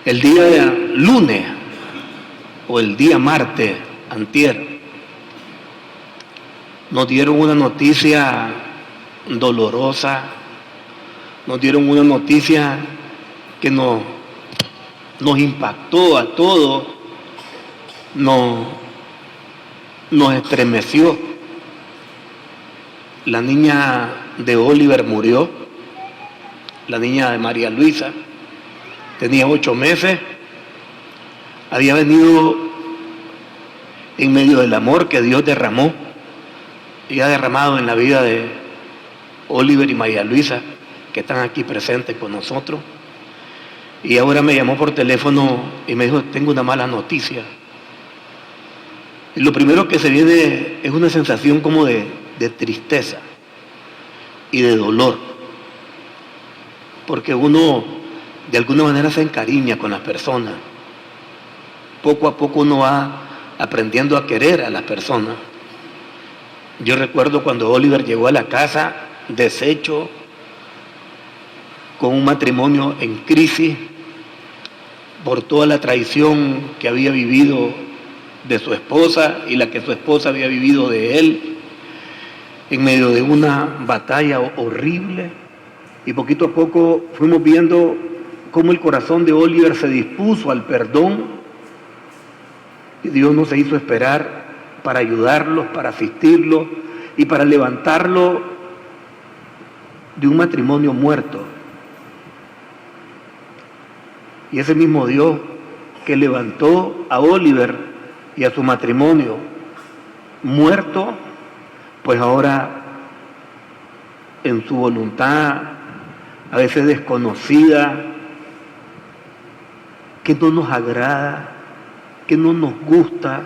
El día lunes o el día martes, antier, nos dieron una noticia dolorosa, nos dieron una noticia que nos impactó a todos, nos estremeció. La niña de Oliver murió, la niña de María Luisa, tenía 8 meses, había venido en medio del amor que Dios derramó, y ha derramado en la vida de Oliver y María Luisa, que están aquí presentes con nosotros. Y ahora me llamó por teléfono y me dijo, tengo una mala noticia. Y lo primero que se viene es una sensación como de tristeza y de dolor, porque uno de alguna manera se encariña con las personas. Poco a poco uno va aprendiendo a querer a las personas. Yo recuerdo cuando Oliver llegó a la casa deshecho, con un matrimonio en crisis por toda la traición que había vivido de su esposa y la que su esposa había vivido de él, en medio de una batalla horrible. Y poquito a poco fuimos viendo cómo el corazón de Oliver se dispuso al perdón, y Dios no se hizo esperar para ayudarlos, para asistirlos y para levantarlo de un matrimonio muerto. Y ese mismo Dios que levantó a Oliver y a su matrimonio muerto, pues ahora en su voluntad, a veces desconocida, que no nos agrada, que no nos gusta,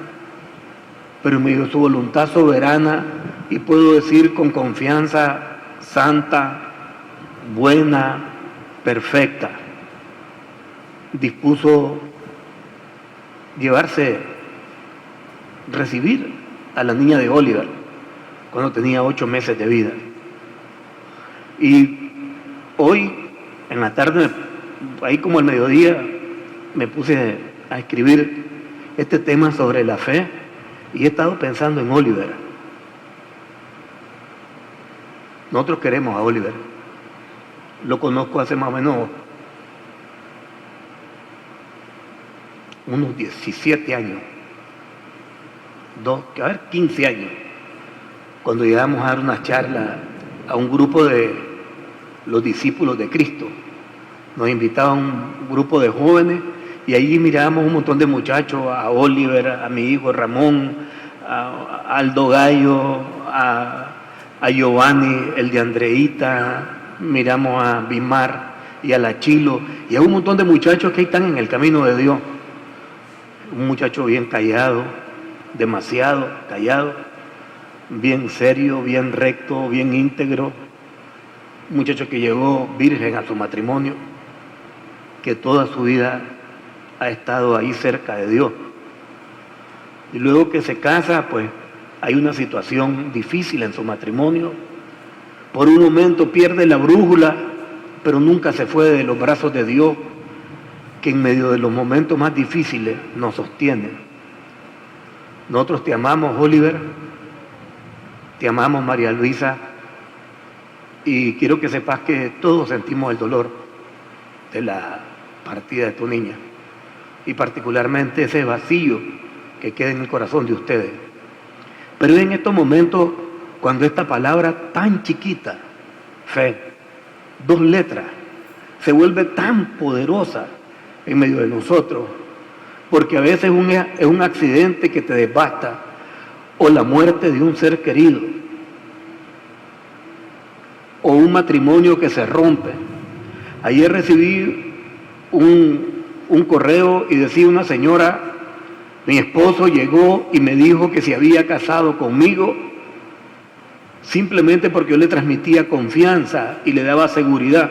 pero en medio de su voluntad soberana, y puedo decir con confianza, santa, buena, perfecta, dispuso recibir a la niña de Oliver cuando tenía 8 meses de vida. Y hoy, en la tarde, ahí como al mediodía, me puse a escribir este tema sobre la fe y he estado pensando en Oliver. Nosotros queremos a Oliver. Lo conozco hace más o menos unos 17 años, 15 años, cuando llegamos a dar una charla a un grupo de los discípulos de Cristo. Nos invitaba un grupo de jóvenes y allí mirábamos un montón de muchachos, a Oliver, a mi hijo Ramón, a Aldo Gallo, a Giovanni, el de Andreita, miramos a Bimar y a la Chilo, y a un montón de muchachos que están en el camino de Dios. Un muchacho bien callado, demasiado callado, bien serio, bien recto, bien íntegro, un muchacho que llegó virgen a su matrimonio, que toda su vida ha estado ahí cerca de Dios. Y luego que se casa, pues hay una situación difícil en su matrimonio. Por un momento pierde la brújula, pero nunca se fue de los brazos de Dios, que en medio de los momentos más difíciles nos sostiene. Nosotros te amamos, Oliver, te amamos, María Luisa, y quiero que sepas que todos sentimos el dolor de la partida de tu niña, y particularmente ese vacío que queda en el corazón de ustedes. Pero en estos momentos, cuando esta palabra tan chiquita, fe, 2 letras, se vuelve tan poderosa en medio de nosotros, porque a veces es un accidente que te devasta, o la muerte de un ser querido, o un matrimonio que se rompe. Ayer recibí un correo y decía una señora, mi esposo llegó y me dijo que se había casado conmigo simplemente porque yo le transmitía confianza y le daba seguridad,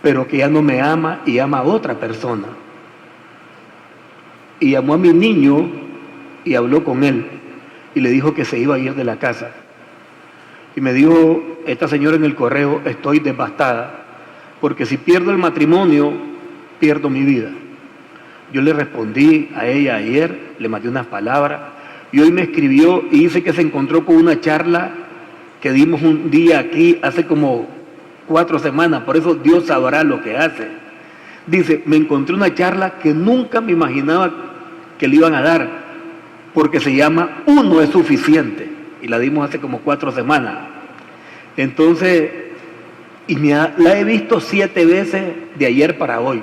pero que ya no me ama y ama a otra persona. Y llamó a mi niño y habló con él y le dijo que se iba a ir de la casa. Y me dijo esta señora en el correo, estoy devastada, porque si pierdo el matrimonio pierdo mi vida. Yo le respondí a ella ayer, le mandé unas palabras, y hoy me escribió y dice que se encontró con una charla que dimos un día aquí hace como 4 semanas, por eso Dios sabrá lo que hace. Dice, me encontré una charla que nunca me imaginaba que le iban a dar, porque se llama Uno es suficiente, y la dimos hace como 4 semanas. Entonces, la he visto 7 veces de ayer para hoy,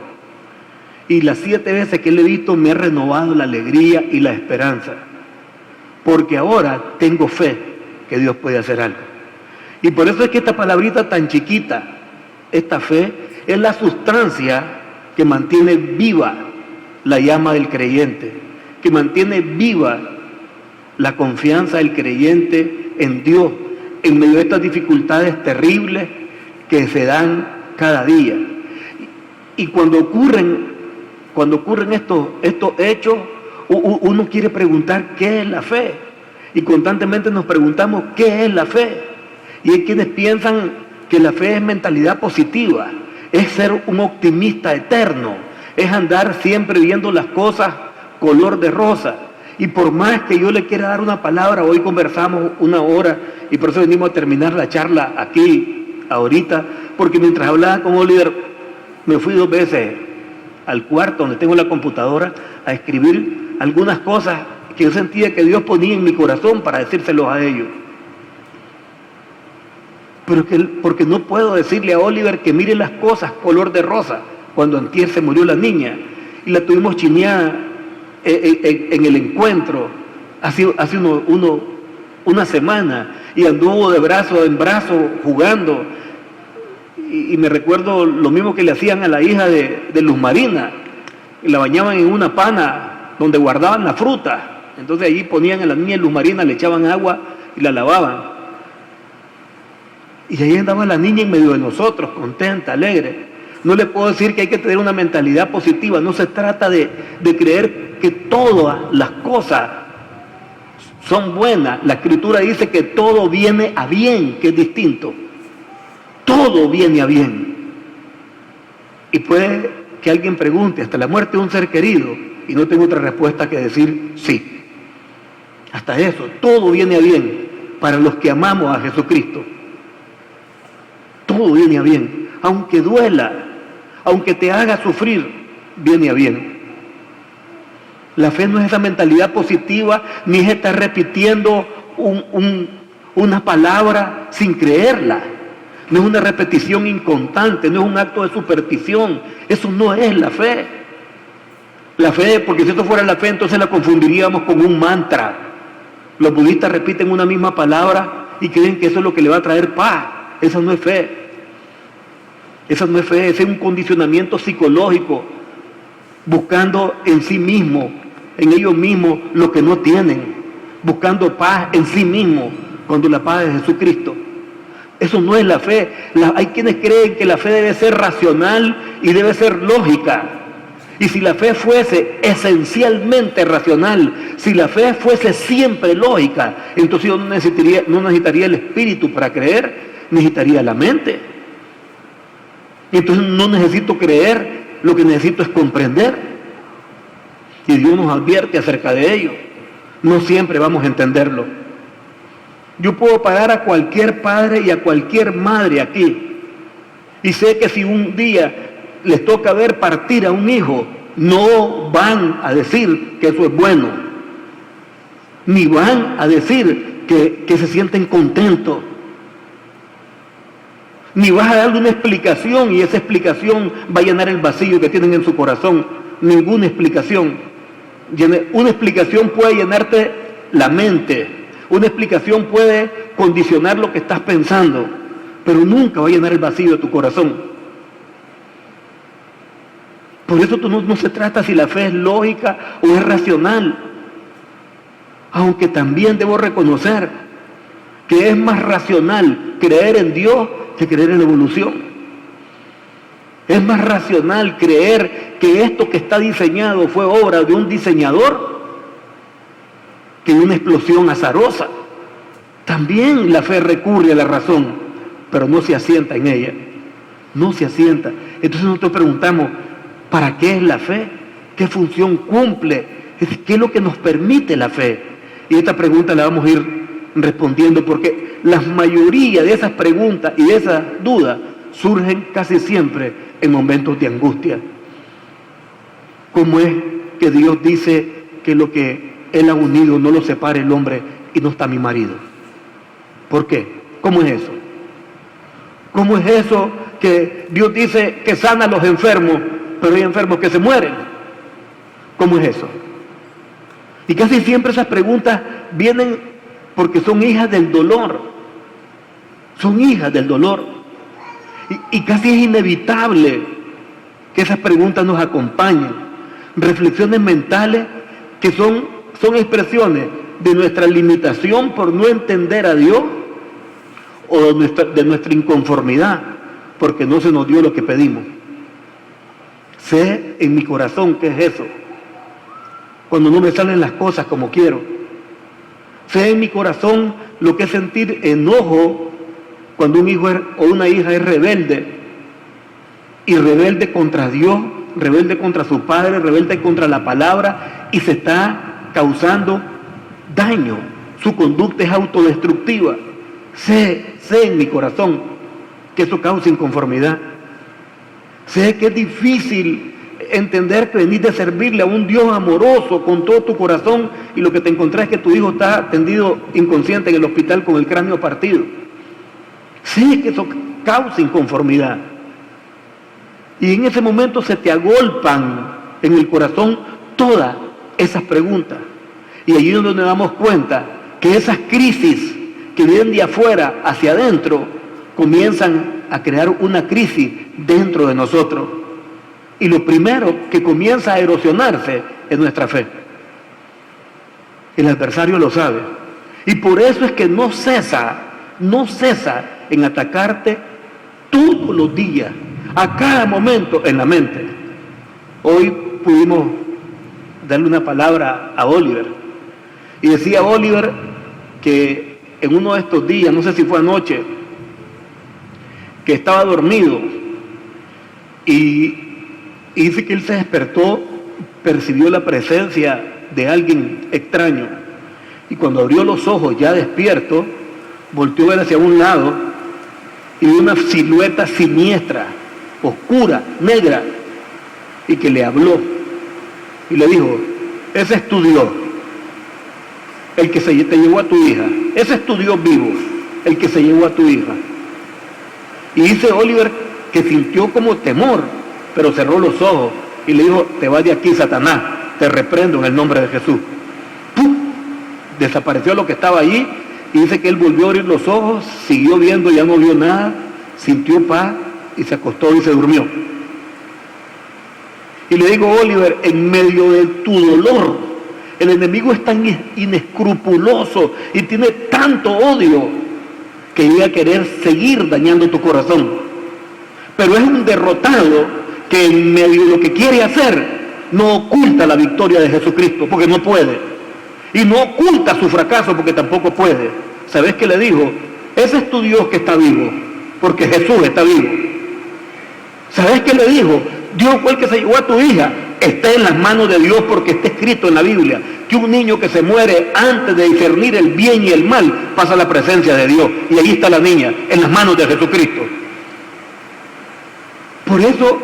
y las 7 veces que la he visto me ha renovado la alegría y la esperanza, porque ahora tengo fe que Dios puede hacer algo. Y por eso es que esta palabrita tan chiquita, esta fe, es la sustancia que mantiene viva la llama del creyente, que mantiene viva la confianza del creyente en Dios, en medio de estas dificultades terribles que se dan cada día. Y cuando ocurren estos hechos, uno quiere preguntar qué es la fe, y constantemente nos preguntamos qué es la fe. Y hay quienes piensan que la fe es mentalidad positiva, es ser un optimista eterno, es andar siempre viendo las cosas color de rosa. Y por más que yo le quiera dar una palabra, hoy conversamos 1 hora y por eso venimos a terminar la charla aquí, ahorita, porque mientras hablaba con Oliver, me fui 2 veces al cuarto donde tengo la computadora a escribir algunas cosas que yo sentía que Dios ponía en mi corazón para decírselos a ellos. Pero porque no puedo decirle a Oliver que mire las cosas color de rosa, cuando antier se murió la niña y la tuvimos chineada en el encuentro hace una semana, y anduvo de brazo en brazo jugando, y me recuerdo lo mismo que le hacían a la hija de Luz Marina, y la bañaban en una pana donde guardaban la fruta, entonces allí ponían a la niña Luz Marina, le echaban agua y la lavaban. Y ahí andaba la niña en medio de nosotros, contenta, alegre. No le puedo decir que hay que tener una mentalidad positiva, no se trata de creer que todas las cosas son buenas. La Escritura dice que todo viene a bien, que es distinto. Todo viene a bien. Y puede que alguien pregunte, hasta la muerte de un ser querido, y no tengo otra respuesta que decir sí. Hasta eso, todo viene a bien para los que amamos a Jesucristo. Todo viene a bien, aunque duela, aunque te haga sufrir, viene a bien. La fe no es esa mentalidad positiva, ni es estar repitiendo una palabra sin creerla. No es una repetición inconstante, no es un acto de superstición. Eso no es la fe. La fe, porque si eso fuera la fe, entonces la confundiríamos con un mantra. Los budistas repiten una misma palabra y creen que eso es lo que le va a traer paz. Esa no es fe. Esa no es fe, ese es un condicionamiento psicológico, buscando en sí mismo, en ellos mismos, lo que no tienen, buscando paz en sí mismo, cuando la paz es de Jesucristo. Eso no es la fe. Hay quienes creen que la fe debe ser racional y debe ser lógica. Y si la fe fuese esencialmente racional, si la fe fuese siempre lógica, entonces yo no necesitaría el espíritu para creer, necesitaría la mente. Entonces no necesito creer, lo que necesito es comprender. Y Dios nos advierte acerca de ello. No siempre vamos a entenderlo. Yo puedo parar a cualquier padre y a cualquier madre aquí, y sé que si un día les toca ver partir a un hijo, no van a decir que eso es bueno, ni van a decir que se sienten contentos, ni vas a darle una explicación y esa explicación va a llenar el vacío que tienen en su corazón. Ninguna explicación. Una explicación puede llenarte la mente, una explicación puede condicionar lo que estás pensando, pero nunca va a llenar el vacío de tu corazón. Por eso no se trata si la fe es lógica o es racional, aunque también debo reconocer que es más racional creer en Dios que creer en la evolución. Es más racional creer que esto que está diseñado fue obra de un diseñador que de una explosión azarosa. También la fe recurre a la razón, pero no se asienta en ella. No se asienta. Entonces nosotros preguntamos, ¿Para qué es la fe? ¿Qué función cumple? ¿Qué es lo que nos permite la fe? Y esta pregunta la vamos a ir respondiendo porque la mayoría de esas preguntas y de esas dudas surgen casi siempre en momentos de angustia. ¿Cómo es que Dios dice que lo que Él ha unido no lo separe el hombre y no está mi marido? ¿Por qué? ¿Cómo es eso? ¿Cómo es eso que Dios dice que sana a los enfermos, pero hay enfermos que se mueren? ¿Cómo es eso? Y casi siempre esas preguntas vienen porque son hijas del dolor. Son hijas del dolor. Y casi es inevitable que esas preguntas nos acompañen. Reflexiones mentales que son expresiones de nuestra limitación por no entender a Dios o de nuestra inconformidad porque no se nos dio lo que pedimos. Sé en mi corazón qué es eso. Cuando no me salen las cosas como quiero. Sé en mi corazón lo que es sentir enojo cuando un hijo o una hija es rebelde. Y rebelde contra Dios, rebelde contra su padre, rebelde contra la palabra y se está causando daño. Su conducta es autodestructiva. Sé en mi corazón que eso causa inconformidad. Sé que es difícil entender que venís de servirle a un Dios amoroso con todo tu corazón y lo que te encontrás es que tu hijo está tendido inconsciente en el hospital con el cráneo partido. Sé que eso causa inconformidad. Y en ese momento se te agolpan en el corazón todas esas preguntas. Y allí es donde nos damos cuenta que esas crisis que vienen de afuera hacia adentro comienzan a crear una crisis dentro de nosotros. Y lo primero que comienza a erosionarse es nuestra fe. El adversario lo sabe. Y por eso es que no cesa en atacarte todos los días, a cada momento en la mente. Hoy pudimos darle una palabra a Oliver. Y decía Oliver que en uno de estos días, no sé si fue anoche, que estaba dormido y dice que él se despertó, percibió la presencia de alguien extraño y cuando abrió los ojos ya despierto, volteó a ver hacia un lado y vio una silueta siniestra, oscura, negra, y que le habló y le dijo: ese es tu Dios, el que te llevó a tu hija, ese es tu Dios vivo, el que se llevó a tu hija. Y dice Oliver que sintió como temor, pero cerró los ojos y le dijo: te vas de aquí, Satanás, te reprendo en el nombre de Jesús. ¡Pum! Desapareció lo que estaba allí y dice que él volvió a abrir los ojos, siguió viendo, ya no vio nada, sintió paz y se acostó y se durmió. Y le digo: Oliver, en medio de tu dolor, el enemigo es tan inescrupuloso y tiene tanto odio que llega a querer seguir dañando tu corazón. Pero es un derrotado que en medio de lo que quiere hacer no oculta la victoria de Jesucristo, porque no puede. Y no oculta su fracaso, porque tampoco puede. ¿Sabes qué le dijo? Ese es tu Dios que está vivo, porque Jesús está vivo. ¿Sabes qué le dijo? Dios fue el que se llevó a tu hija. Está en las manos de Dios, porque está escrito en la Biblia que un niño que se muere antes de discernir el bien y el mal pasa a la presencia de Dios. Y ahí está la niña, en las manos de Jesucristo. Por eso,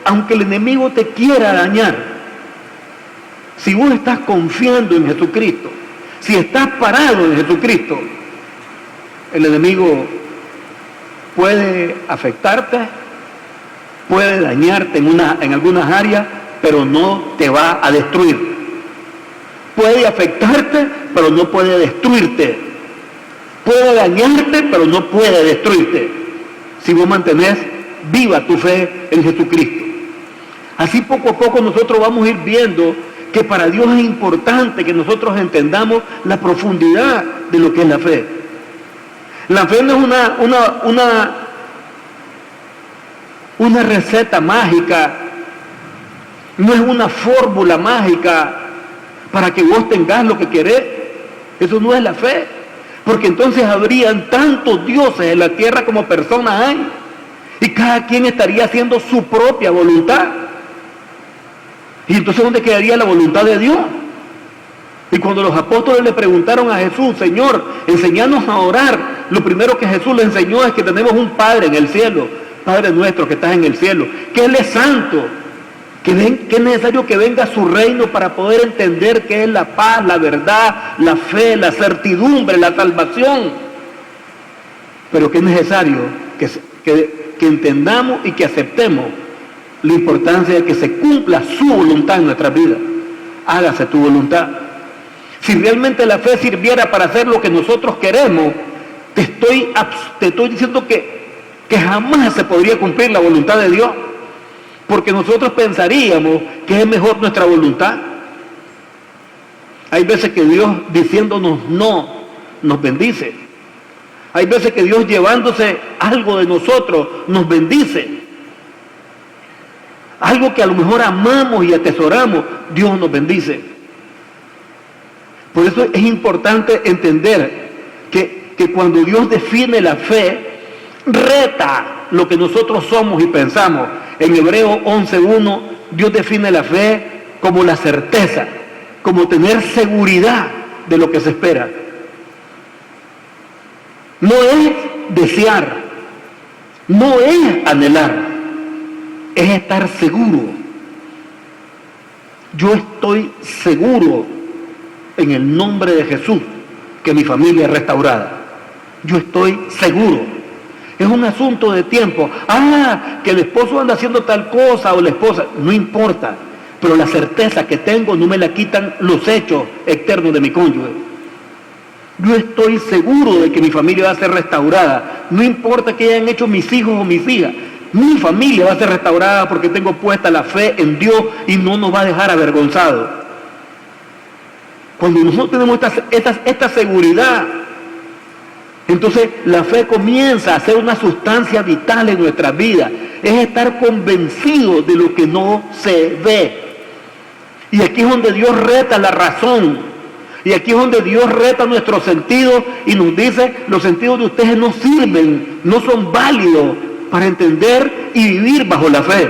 aunque el enemigo te quiera dañar, si vos estás confiando en Jesucristo, si estás parado en Jesucristo, el enemigo puede afectarte, puede dañarte en algunas áreas, pero no te va a destruir. Puede afectarte, pero no puede destruirte. Puede dañarte, pero no puede destruirte. Si vos mantenés viva tu fe en Jesucristo. Así poco a poco nosotros vamos a ir viendo que para Dios es importante que nosotros entendamos la profundidad de lo que es la fe. La fe no es una receta mágica, no es una fórmula mágica para que vos tengas lo que querés. Eso no es la fe, porque entonces habrían tantos dioses en la tierra como personas hay, y cada quien estaría haciendo su propia voluntad. Y entonces, ¿dónde quedaría la voluntad de Dios? Y cuando los apóstoles le preguntaron a Jesús, Señor, enséñanos a orar, lo primero que Jesús le enseñó es que tenemos un Padre en el cielo, Padre nuestro que estás en el cielo, que Él es santo, que es necesario que venga a su reino para poder entender qué es la paz, la verdad, la fe, la certidumbre, la salvación. Pero que es necesario que entendamos y que aceptemos la importancia de que se cumpla su voluntad en nuestras vidas. Hágase tu voluntad. Si realmente la fe sirviera para hacer lo que nosotros queremos, te estoy diciendo que jamás se podría cumplir la voluntad de Dios, porque nosotros pensaríamos que es mejor nuestra voluntad. Hay veces que Dios diciéndonos no, nos bendice. Hay veces que Dios llevándose algo de nosotros, nos bendice. Algo que a lo mejor amamos y atesoramos, Dios nos bendice. Por eso es importante entender que cuando Dios define la fe, reta lo que nosotros somos y pensamos. En Hebreos 11:1, Dios define la fe como la certeza, como tener seguridad de lo que se espera. No es desear, no es anhelar, es estar seguro. Yo estoy seguro en el nombre de Jesús que mi familia es restaurada. Yo estoy seguro. Es un asunto de tiempo. Que el esposo anda haciendo tal cosa o la esposa, no importa. Pero la certeza que tengo no me la quitan los hechos externos de mi cónyuge. Yo estoy seguro de que mi familia va a ser restaurada. No importa qué hayan hecho mis hijos o mis hijas. Mi familia va a ser restaurada porque tengo puesta la fe en Dios y no nos va a dejar avergonzados. Cuando nosotros tenemos esta seguridad, entonces la fe comienza a ser una sustancia vital en nuestras vidas. Es estar convencido de lo que no se ve. Y aquí es donde Dios reta la razón. Y aquí es donde Dios reta nuestros sentidos y nos dice, los sentidos de ustedes no sirven, no son válidos para entender y vivir bajo la fe.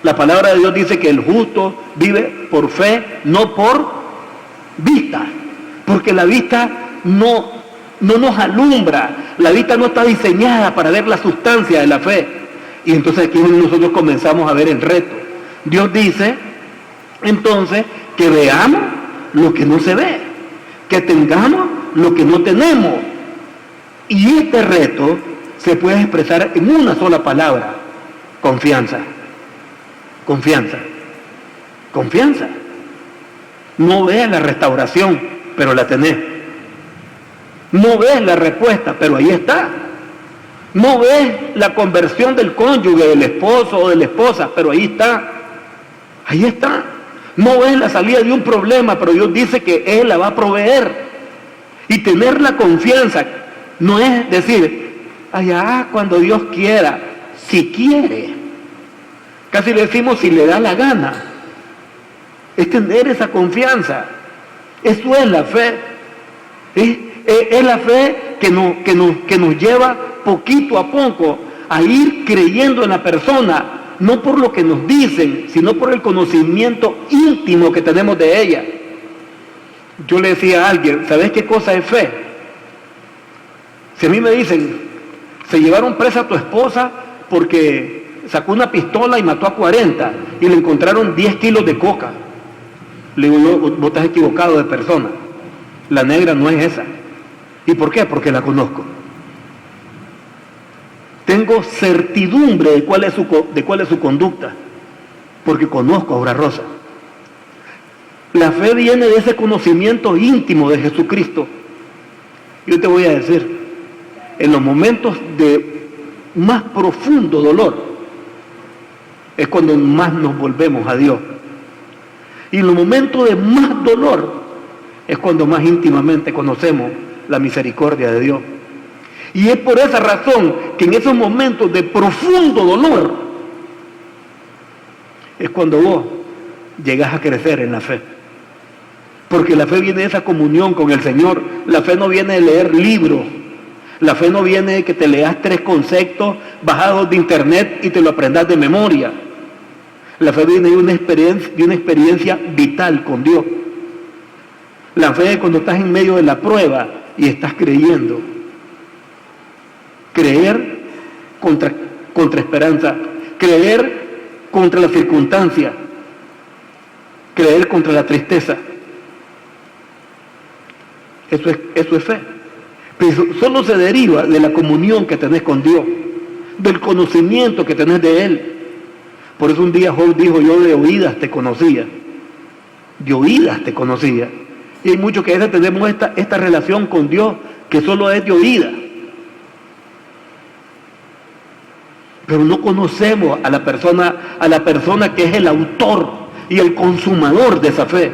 La palabra de Dios dice que el justo vive por fe, no por vista. Porque la vista no nos alumbra, la vista no está diseñada para ver la sustancia de la fe. Y entonces aquí nosotros comenzamos a ver el reto. Dios dice, entonces, que veamos lo que no se ve, que tengamos lo que no tenemos. Y este reto se puede expresar en una sola palabra: confianza. Confianza. Confianza. No ves la restauración, pero la tenés. No ves la respuesta, pero ahí está. No ves la conversión del cónyuge, del esposo o de la esposa, pero ahí está. Ahí está. No ves la salida de un problema, pero Dios dice que Él la va a proveer. Y tener la confianza no es decir, allá cuando Dios quiera, si quiere. Casi le decimos si le da la gana. Es tener esa confianza. Eso es la fe. Es la fe que nos lleva poquito a poco a ir creyendo en la persona, no por lo que nos dicen, sino por el conocimiento íntimo que tenemos de ella. Yo le decía a alguien, ¿sabes qué cosa es fe? Si a mí me dicen, se llevaron presa a tu esposa porque sacó una pistola y mató a 40 y le encontraron 10 kilos de coca. Le digo yo, vos estás equivocado de persona. La negra no es esa. ¿Y por qué? Porque la conozco. Tengo certidumbre de cuál es su conducta, porque conozco a Aura Rosa. La fe viene de ese conocimiento íntimo de Jesucristo. Yo te voy a decir, en los momentos de más profundo dolor, es cuando más nos volvemos a Dios. Y en los momentos de más dolor, es cuando más íntimamente conocemos la misericordia de Dios. Y es por esa razón que en esos momentos de profundo dolor es cuando vos llegás a crecer en la fe. Porque la fe viene de esa comunión con el Señor. La fe no viene de leer libros. La fe no viene de que te leas 3 conceptos bajados de internet y te lo aprendas de memoria. La fe viene de una experiencia vital con Dios. La fe es cuando estás en medio de la prueba y estás creyendo. Creer contra esperanza. Creer contra la circunstancia. Creer contra la tristeza. Eso es fe. Pero solo se deriva de la comunión que tenés con Dios, del conocimiento que tenés de Él. Por eso un día Job dijo, yo de oídas te conocía. De oídas te conocía. Y hay muchos que a veces tenemos esta relación con Dios que solo es de oídas. Pero no conocemos a la persona que es el autor y el consumador de esa fe.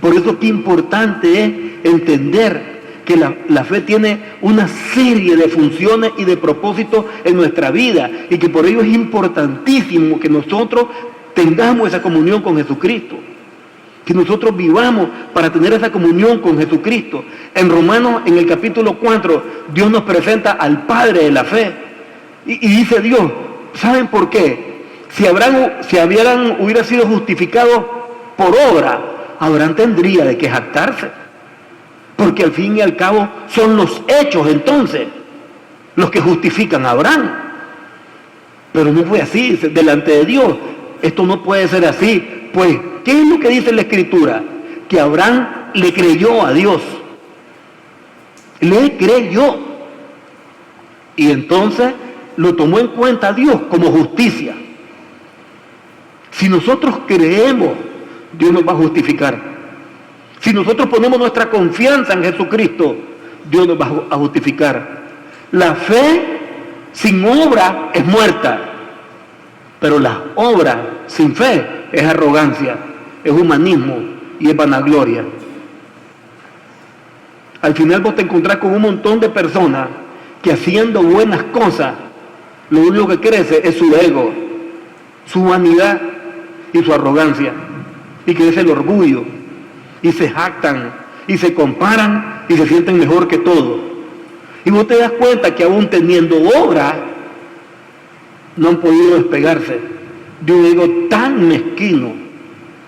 Por eso qué importante es entender que la fe tiene una serie de funciones y de propósitos en nuestra vida y que por ello es importantísimo que nosotros tengamos esa comunión con Jesucristo, que nosotros vivamos para tener esa comunión con Jesucristo. En Romanos, en el capítulo 4, Dios nos presenta al Padre de la fe y dice Dios, ¿saben por qué? Si Abraham hubiera sido justificado por obra, Abraham tendría de qué jactarse. Porque al fin y al cabo son los hechos entonces los que justifican a Abraham. Pero no fue así, delante de Dios. Esto no puede ser así. Pues, ¿qué es lo que dice la Escritura? Que Abraham le creyó a Dios. Le creyó. Y entonces lo tomó en cuenta a Dios como justicia. Si nosotros creemos, Dios nos va a justificar. Si nosotros ponemos nuestra confianza en Jesucristo, Dios nos va a justificar. La fe sin obra es muerta, pero la obra sin fe es arrogancia, es humanismo y es vanagloria. Al final vos te encontrás con un montón de personas que haciendo buenas cosas, lo único que crece es su ego, su vanidad y su arrogancia, y crece el orgullo. Y se jactan, y se comparan, y se sienten mejor que todos. Y vos te das cuenta que aún teniendo obra, no han podido despegarse de un ego tan mezquino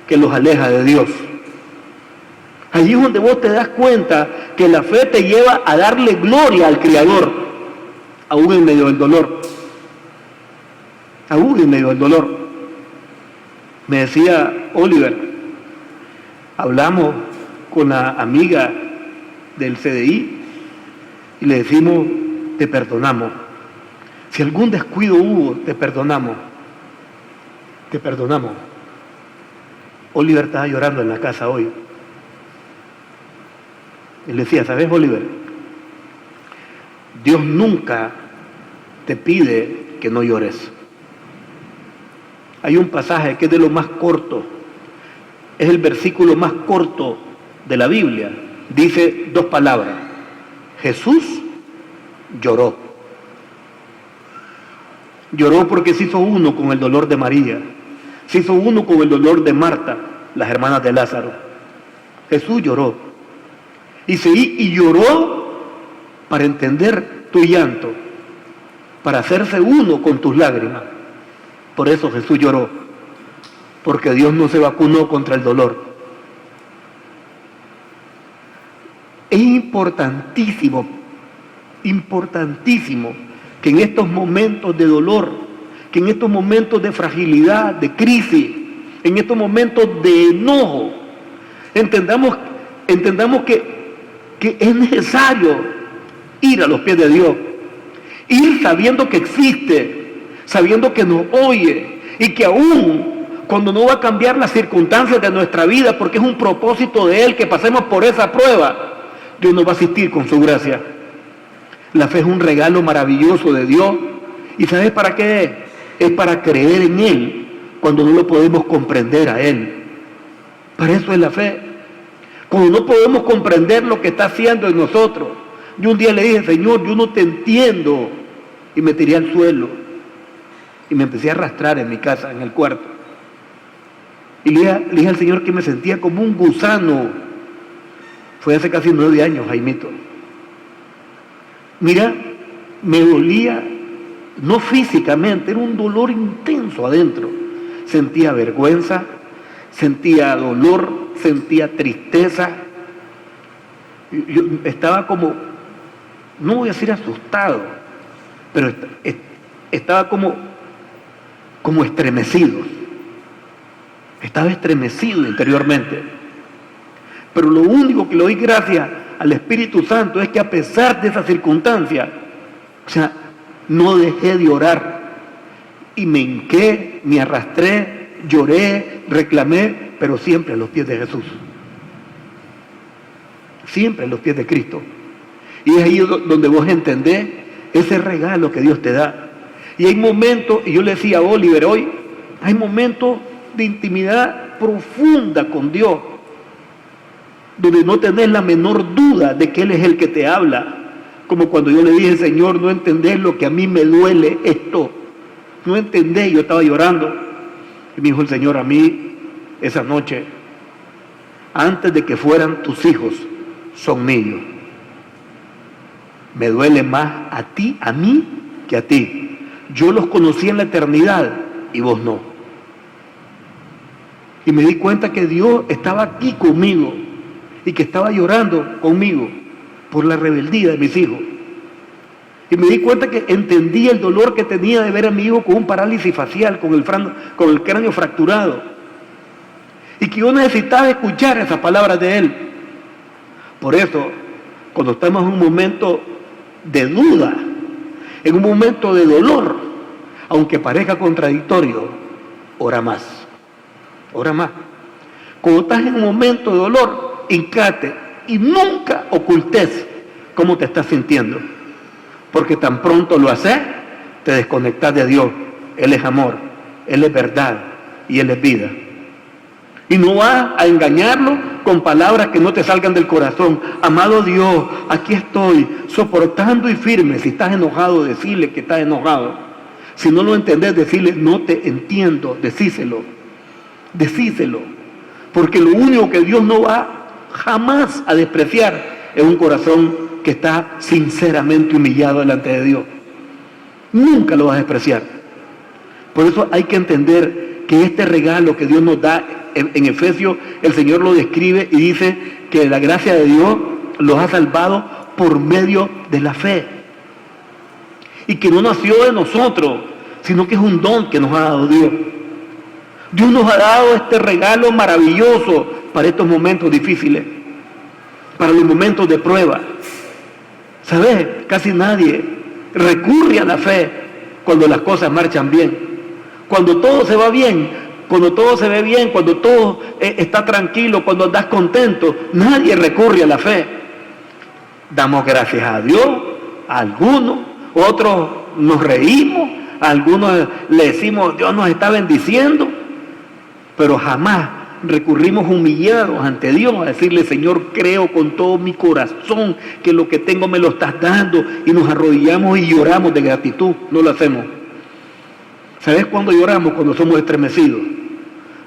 que los aleja de Dios. Allí es donde vos te das cuenta que la fe te lleva a darle gloria al Creador, aún en medio del dolor. Aún en medio del dolor. Me decía Oliver, hablamos con la amiga del CDI y le decimos, te perdonamos. Si algún descuido hubo, te perdonamos. Te perdonamos. Oliver estaba llorando en la casa hoy. Él decía, ¿sabes, Oliver? Dios nunca te pide que no llores. Hay un pasaje que es de lo más corto. Es el versículo más corto de la Biblia. Dice dos palabras. Jesús lloró. Lloró porque se hizo uno con el dolor de María. Se hizo uno con el dolor de Marta, las hermanas de Lázaro. Jesús lloró. Y lloró para entender tu llanto, para hacerse uno con tus lágrimas. Por eso Jesús lloró. Porque Dios no se vacunó contra el dolor. Es importantísimo que en estos momentos de dolor, que en estos momentos de fragilidad, de crisis, en estos momentos de enojo, entendamos que es necesario ir a los pies de Dios, ir sabiendo que existe, sabiendo que nos oye y que aún cuando no va a cambiar las circunstancias de nuestra vida, porque es un propósito de Él que pasemos por esa prueba, Dios nos va a asistir con su gracia. La fe es un regalo maravilloso de Dios. ¿Y sabes para qué es? Es para creer en Él cuando no lo podemos comprender a Él. Para eso es la fe. Cuando no podemos comprender lo que está haciendo en nosotros. Yo un día le dije, Señor, yo no te entiendo. Y me tiré al suelo. Y me empecé a arrastrar en mi casa, en el cuarto. Y le dije al Señor que me sentía como un gusano. Fue hace casi 9 años, Jaimito. Mira, me dolía, no físicamente, era un dolor intenso adentro. sentía vergüenza, sentía dolor, sentía tristeza. Yo estaba como, no voy a decir asustado, pero estaba como estremecido. Estaba estremecido interiormente. Pero lo único que le doy gracias al Espíritu Santo es que a pesar de esa circunstancia, no dejé de orar. Y me hinqué, me arrastré, lloré, reclamé, pero siempre a los pies de Jesús. Siempre a los pies de Cristo. Y es ahí donde vos entendés ese regalo que Dios te da. Y hay momentos, y yo le decía a Oliver hoy, hay momentos de intimidad profunda con Dios, donde no tenés la menor duda de que Él es el que te habla. Como cuando yo le dije, Señor, no entendés lo que a mí me duele esto. No entendés, yo estaba llorando. Y me dijo el Señor a mí esa noche, antes de que fueran tus hijos, son míos. Me duele más a mí que a ti. Yo los conocí en la eternidad y vos no. Y me di cuenta que Dios estaba aquí conmigo y que estaba llorando conmigo por la rebeldía de mis hijos. Y me di cuenta que entendía el dolor que tenía de ver a mi hijo con un parálisis facial, con el cráneo fracturado. Y que yo necesitaba escuchar esas palabras de él. Por eso, cuando estamos en un momento de duda, en un momento de dolor, aunque parezca contradictorio, ora más. Ora más. Cuando estás en un momento de dolor, hincate y nunca ocultes cómo te estás sintiendo. Porque tan pronto lo haces, te desconectas de Dios. Él es amor, Él es verdad y Él es vida. Y no vas a engañarlo con palabras que no te salgan del corazón. Amado Dios, aquí estoy, soportando y firme. Si estás enojado, decirle que estás enojado. Si no lo entendés, decirle, no te entiendo, decíselo. Decíselo. Porque lo único que Dios no va jamás a despreciar es un corazón que está sinceramente humillado delante de Dios. Nunca lo vas a despreciar. Por eso hay que entender que este regalo que Dios nos da, en Efesios el Señor lo describe y dice que la gracia de Dios los ha salvado por medio de la fe. Y que no nació de nosotros, sino que es un don que nos ha dado Dios. Dios nos ha dado este regalo maravilloso para estos momentos difíciles, para los momentos de prueba. ¿Sabes? Casi nadie recurre a la fe cuando las cosas marchan bien. Cuando todo se va bien, cuando todo se ve bien, cuando todo está tranquilo, cuando andas contento, nadie recurre a la fe. Damos gracias a Dios, a algunos, otros nos reímos, a algunos le decimos Dios nos está bendiciendo, pero jamás recurrimos humillados ante Dios a decirle, Señor, creo con todo mi corazón que lo que tengo me lo estás dando, y nos arrodillamos y lloramos de gratitud. No lo hacemos. ¿Sabes cuándo lloramos? Cuando somos estremecidos.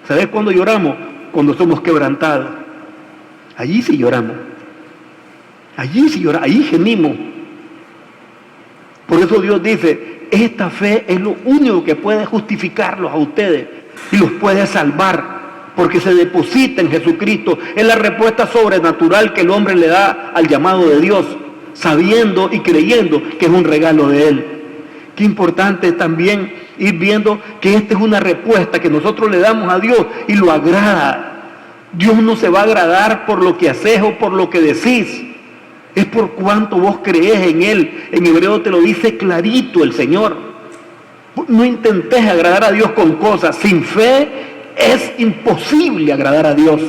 ¿Sabes cuándo lloramos? Cuando somos quebrantados. Allí sí lloramos. Allí sí lloramos, allí gemimos. Por eso Dios dice, esta fe es lo único que puede justificarlos a ustedes y los puede salvar. Porque se deposita en Jesucristo. Es la respuesta sobrenatural que el hombre le da al llamado de Dios, sabiendo y creyendo que es un regalo de Él. Qué importante también ir viendo que esta es una respuesta que nosotros le damos a Dios y lo agrada. Dios no se va a agradar por lo que haces o por lo que decís. Es por cuánto vos creés en Él. En hebreo te lo dice clarito el Señor. No intentes agradar a Dios con cosas. Sin fe es imposible agradar a Dios.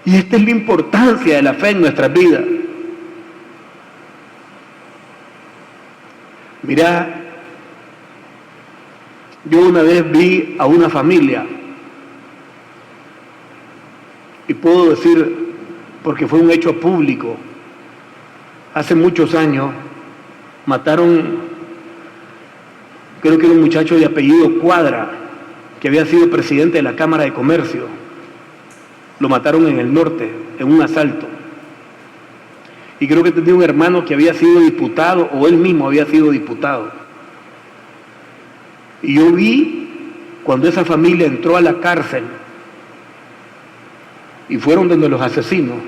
Y esta es la importancia de la fe en nuestras vidas. Mira, yo una vez vi a una familia, y puedo decir, porque fue un hecho público, hace muchos años, mataron, creo que era un muchacho de apellido Cuadra, que había sido presidente de la Cámara de Comercio. Lo mataron en el norte, en un asalto. Y creo que tenía un hermano que había sido diputado, o él mismo había sido diputado. Y yo vi cuando esa familia entró a la cárcel y fueron donde los asesinos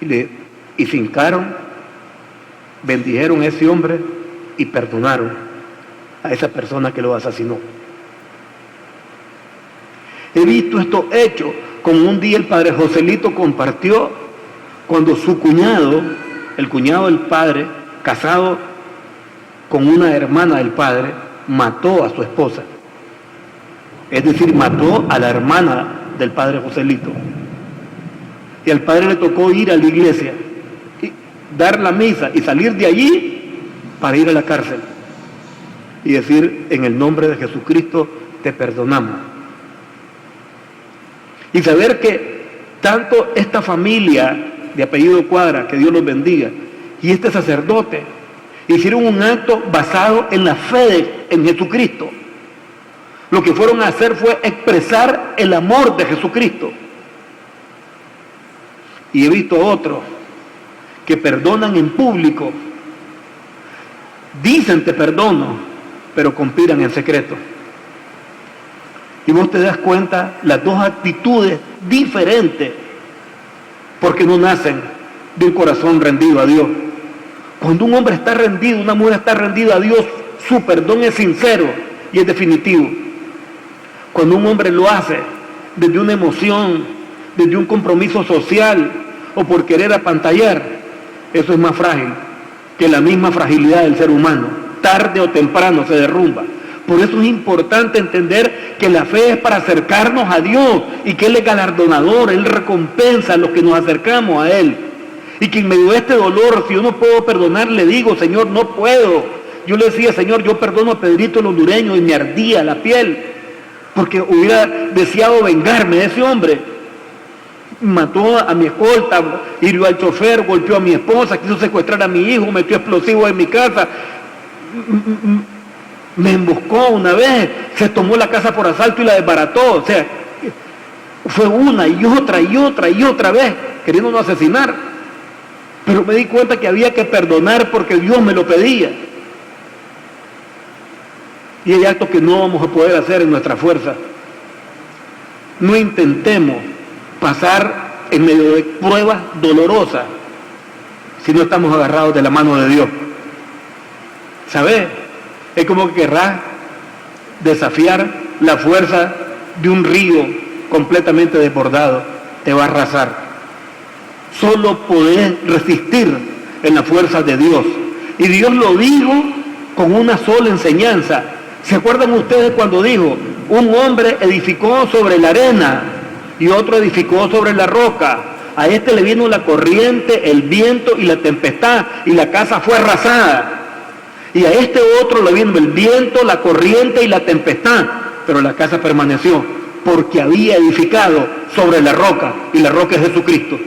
y se hincaron, bendijeron a ese hombre y perdonaron a esa persona que lo asesinó. He visto estos hechos, como un día el padre Joselito compartió cuando su cuñado, el cuñado del padre, casado con una hermana del padre, mató a su esposa. Es decir, mató a la hermana del padre Joselito. Y al padre le tocó ir a la iglesia, y dar la misa y salir de allí para ir a la cárcel y decir: en el nombre de Jesucristo te perdonamos. Y saber que tanto esta familia de apellido Cuadra, que Dios los bendiga, y este sacerdote hicieron un acto basado en la fe en Jesucristo. Lo que fueron a hacer fue expresar el amor de Jesucristo. Y he visto otros que perdonan en público, dicen te perdono, pero conspiran en secreto. Y vos te das cuenta las dos actitudes diferentes, porque no nacen de un corazón rendido a Dios. Cuando un hombre está rendido, una mujer está rendida a Dios, su perdón es sincero y es definitivo. Cuando un hombre lo hace desde una emoción, desde un compromiso social o por querer apantallar, eso es más frágil que la misma fragilidad del ser humano. Tarde o temprano se derrumba. Por eso es importante entender que la fe es para acercarnos a Dios y que Él es galardonador, Él recompensa a los que nos acercamos a Él. Y que en medio de este dolor, si yo no puedo perdonar, le digo: Señor, no puedo. Yo le decía: Señor, yo perdono a Pedrito el hondureño, y me ardía la piel, porque hubiera deseado vengarme de ese hombre. Mató a mi escolta, hirió al chofer, golpeó a mi esposa, quiso secuestrar a mi hijo, metió explosivos en mi casa, me emboscó una vez, se tomó la casa por asalto y la desbarató. O sea, fue una y otra y otra y otra vez queriéndonos asesinar. Pero me di cuenta que había que perdonar porque Dios me lo pedía. Y hay actos que no vamos a poder hacer en nuestra fuerza. No intentemos pasar en medio de pruebas dolorosas si no estamos agarrados de la mano de Dios. ¿Sabes? Es como que querrás desafiar la fuerza de un río completamente desbordado. Te va a arrasar. Solo podés resistir en la fuerza de Dios. Y Dios lo dijo con una sola enseñanza. ¿Se acuerdan ustedes cuando dijo: un hombre edificó sobre la arena y otro edificó sobre la roca? A este le vino la corriente, el viento y la tempestad, y la casa fue arrasada. Y a este otro le vino el viento, la corriente y la tempestad, pero la casa permaneció, porque había edificado sobre la roca, y la roca es Jesucristo.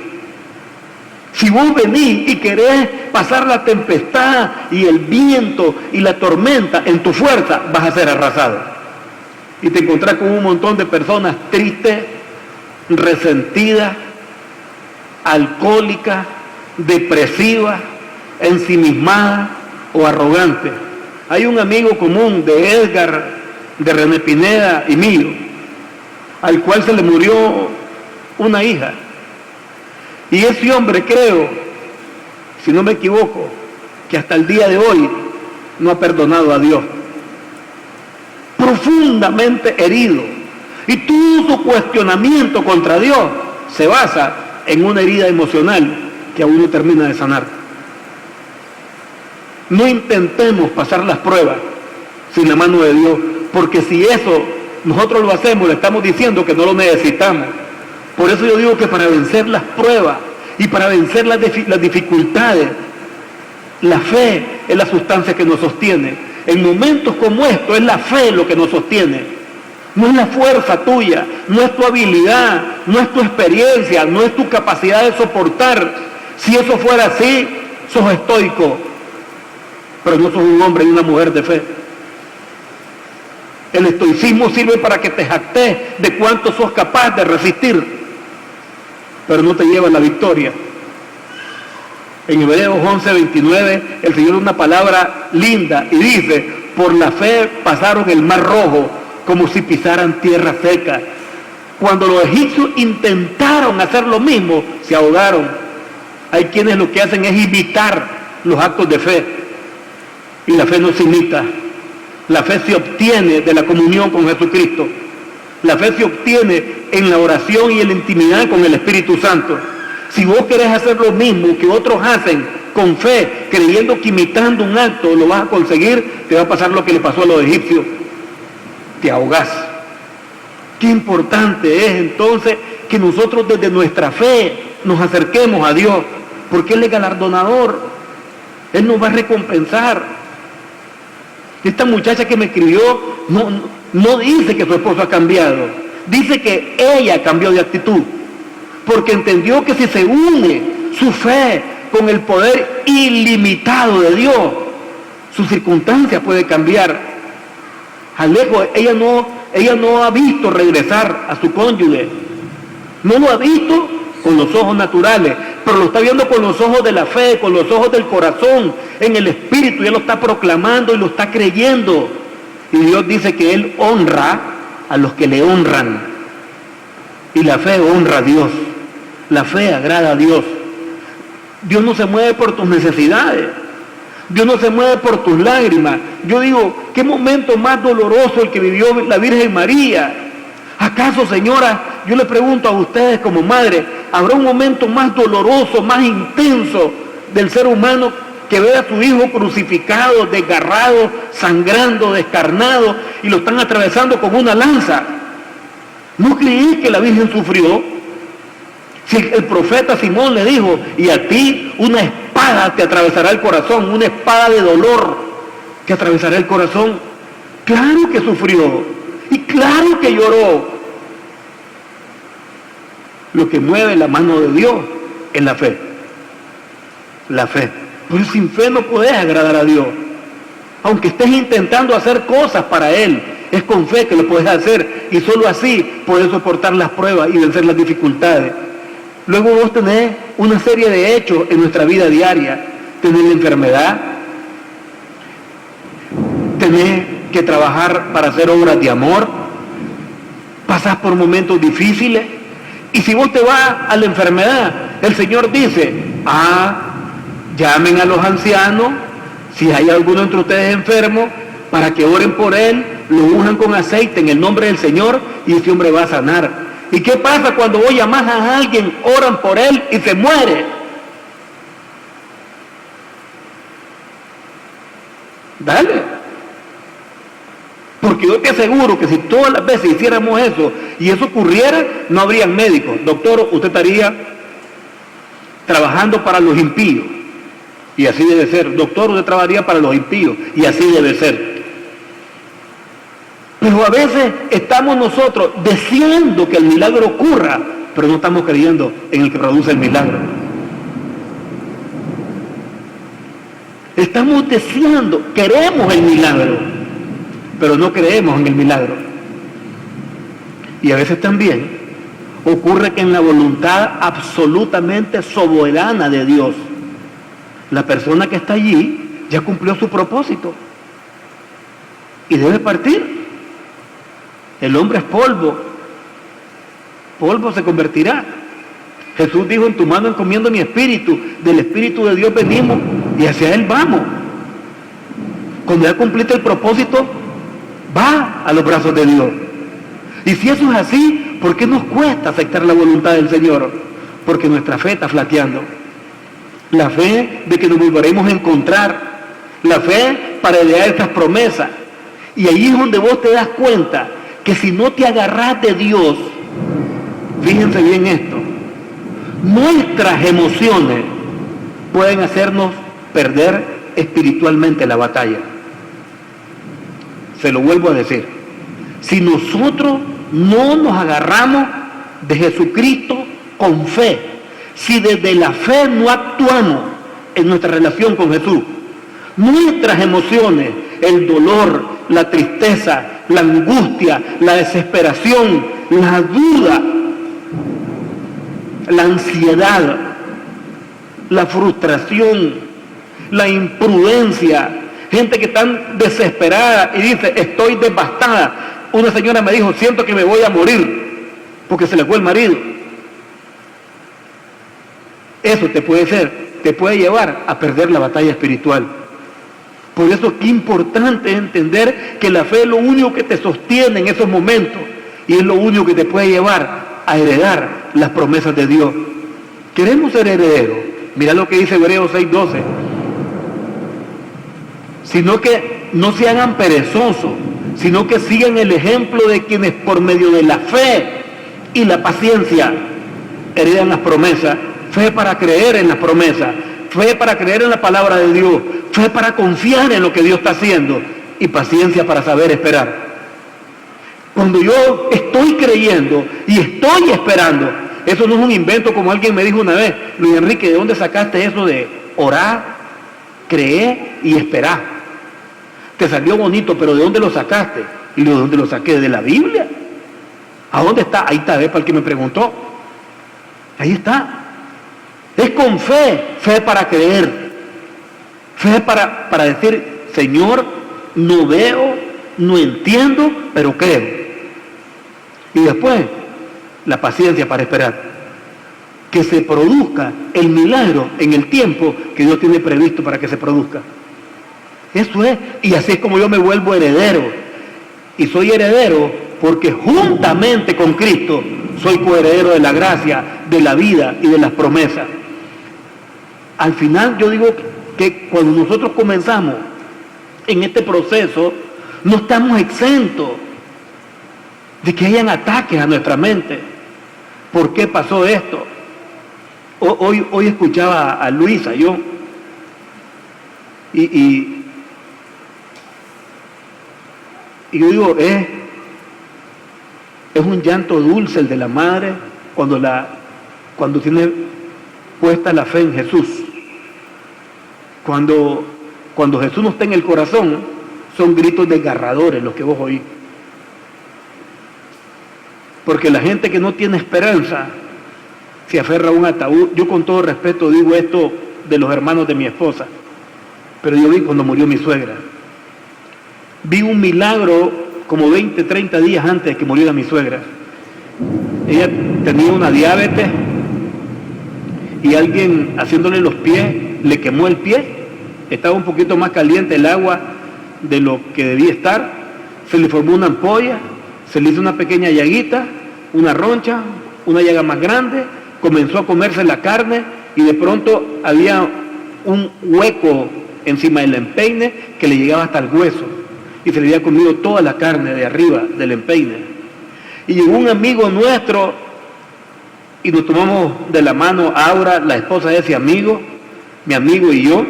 Si vos venís y querés pasar la tempestad y el viento y la tormenta en tu fuerza, vas a ser arrasado. Y te encontrás con un montón de personas tristes, resentidas, alcohólicas, depresivas, ensimismadas o arrogantes. Hay un amigo común de Edgar, de René Pineda y mío, al cual se le murió una hija. Y ese hombre, creo, si no me equivoco, que hasta el día de hoy no ha perdonado a Dios. Profundamente herido. Y todo su cuestionamiento contra Dios se basa en una herida emocional que aún no termina de sanar. No intentemos pasar las pruebas sin la mano de Dios, porque si eso nosotros lo hacemos, le estamos diciendo que no lo necesitamos. Por eso yo digo que para vencer las pruebas y para vencer las dificultades, la fe es la sustancia que nos sostiene. En momentos como estos es la fe lo que nos sostiene. No es la fuerza tuya, no es tu habilidad, no es tu experiencia, no es tu capacidad de soportar. Si eso fuera así, sos estoico, pero no sos un hombre y una mujer de fe. El estoicismo sirve para que te jactes de cuánto sos capaz de resistir, pero no te lleva a la victoria. En Hebreos 11:29 el Señor da una palabra linda y dice: por la fe pasaron el mar rojo como si pisaran tierra seca. Cuando los egipcios intentaron hacer lo mismo, se ahogaron. Hay quienes lo que hacen es imitar los actos de fe. Y la fe no se imita. La fe se obtiene de la comunión con Jesucristo. La fe se obtiene en la oración y en la intimidad con el Espíritu Santo. Si vos querés hacer lo mismo que otros hacen con fe, creyendo que imitando un acto lo vas a conseguir, te va a pasar lo que le pasó a los egipcios. Te ahogás. Qué importante es entonces que nosotros desde nuestra fe nos acerquemos a Dios, porque Él es galardonador. Él nos va a recompensar. Esta muchacha que me escribió no dice que su esposo ha cambiado, dice que ella cambió de actitud, porque entendió que si se une su fe con el poder ilimitado de Dios, su circunstancia puede cambiar. Alejo, ella no ha visto regresar a su cónyuge, no lo ha visto con los ojos naturales, pero lo está viendo con los ojos de la fe, con los ojos del corazón, en el espíritu. Él lo está proclamando y lo está creyendo. Y Dios dice que Él honra a los que le honran. Y la fe honra a Dios. La fe agrada a Dios. Dios no se mueve por tus necesidades. Dios no se mueve por tus lágrimas. Yo digo, ¿qué momento más doloroso el que vivió la Virgen María? ¿Acaso, señora, yo le pregunto a ustedes como madre, habrá un momento más doloroso, más intenso del ser humano que ver a su hijo crucificado, desgarrado, sangrando, descarnado, y lo están atravesando con una lanza? ¿No creí que la Virgen sufrió? Si el profeta Simón le dijo, y a ti una espada te atravesará el corazón, una espada de dolor que atravesará el corazón. Claro que sufrió. Y claro que lloró. Lo que mueve la mano de Dios es la fe. La fe. Pero sin fe no podés agradar a Dios. Aunque estés intentando hacer cosas para Él, es con fe que lo podés hacer. Y solo así podés soportar las pruebas y vencer las dificultades. Luego vos tenés una serie de hechos en nuestra vida diaria. Tenés la enfermedad. Tenés que trabajar para hacer obras de amor, pasás por momentos difíciles, y si vos te vas a la enfermedad, el Señor dice, llamen a los ancianos, si hay alguno entre ustedes enfermo, para que oren por él, lo unjan con aceite en el nombre del Señor, y ese hombre va a sanar. ¿Y qué pasa cuando vos llamás a alguien, oran por él y se muere? Dale. Porque yo te aseguro que si todas las veces hiciéramos eso y eso ocurriera, no habrían médicos. Doctor, usted estaría trabajando para los impíos. Y así debe ser. Doctor, usted trabajaría para los impíos. Y así debe ser. Pero a veces estamos nosotros deseando que el milagro ocurra, pero no estamos creyendo en el que produce el milagro. Estamos deseando, queremos el milagro, pero no creemos en el milagro. Y a veces también ocurre que en la voluntad absolutamente soberana de Dios, la persona que está allí ya cumplió su propósito y debe partir. El hombre es polvo, polvo se convertirá. Jesús dijo, en tu mano encomiendo mi espíritu, del Espíritu de Dios venimos y hacia Él vamos. Cuando ya cumpliste el propósito, va a los brazos de Dios. Y si eso es así, ¿por qué nos cuesta aceptar la voluntad del Señor? Porque nuestra fe está flaqueando. La fe de que nos volveremos a encontrar, la fe para heredar estas promesas. Y ahí es donde vos te das cuenta que si no te agarrás de Dios, fíjense bien esto, nuestras emociones pueden hacernos perder espiritualmente la batalla. Se lo vuelvo a decir, si nosotros no nos agarramos de Jesucristo con fe, si desde la fe no actuamos en nuestra relación con Jesús, nuestras emociones, el dolor, la tristeza, la angustia, la desesperación, la duda, la ansiedad, la frustración, la imprudencia, gente que están desesperada y dice, estoy devastada. Una señora me dijo, siento que me voy a morir porque se le fue el marido. Eso te puede llevar a perder la batalla espiritual. Por eso es que es importante entender que la fe es lo único que te sostiene en esos momentos y es lo único que te puede llevar a heredar las promesas de Dios. Queremos ser herederos. Mira lo que dice Hebreos 6:12. Sino que no se hagan perezosos, sino que sigan el ejemplo de quienes por medio de la fe y la paciencia heredan las promesas. Fe para creer en las promesas, fe para creer en la palabra de Dios, fe para confiar en lo que Dios está haciendo y paciencia para saber esperar. Cuando yo estoy creyendo y estoy esperando, eso no es un invento como alguien me dijo una vez, Luis Enrique, ¿de dónde sacaste eso de orar, creer y esperar? Te salió bonito, pero ¿de dónde lo sacaste? Y ¿de dónde lo saqué? ¿De la Biblia? ¿A dónde está? Ahí está, ¿ves? Para el que me preguntó. Ahí está. Es con fe, fe para creer, fe para decir, Señor, no veo, no entiendo, pero creo. Y después, la paciencia para esperar. Que se produzca el milagro en el tiempo que Dios tiene previsto para que se produzca. Eso es, y así es como yo me vuelvo heredero. Y soy heredero porque juntamente con Cristo soy coheredero de la gracia, de la vida y de las promesas. Al final yo digo que cuando nosotros comenzamos en este proceso, no estamos exentos de que hayan ataques a nuestra mente. ¿Por qué pasó esto? Hoy escuchaba a Luisa, yo, y yo digo, es un llanto dulce el de la madre cuando tiene puesta la fe en Jesús. Cuando Jesús no está en el corazón, son gritos desgarradores los que vos oís. Porque la gente que no tiene esperanza se aferra a un ataúd. Yo con todo respeto digo esto de los hermanos de mi esposa, pero yo vi cuando murió mi suegra. Vi un milagro como 20, 30 días antes de que muriera mi suegra. Ella tenía una diabetes y alguien haciéndole los pies le quemó el pie. Estaba un poquito más caliente el agua de lo que debía estar. Se le formó una ampolla, se le hizo una pequeña llaguita, una roncha, una llaga más grande. Comenzó a comerse la carne y de pronto había un hueco encima del empeine que le llegaba hasta el hueso y se le había comido toda la carne de arriba del empeine. Y llegó un amigo nuestro y nos tomamos de la mano, Aura, la esposa de ese amigo, mi amigo y yo,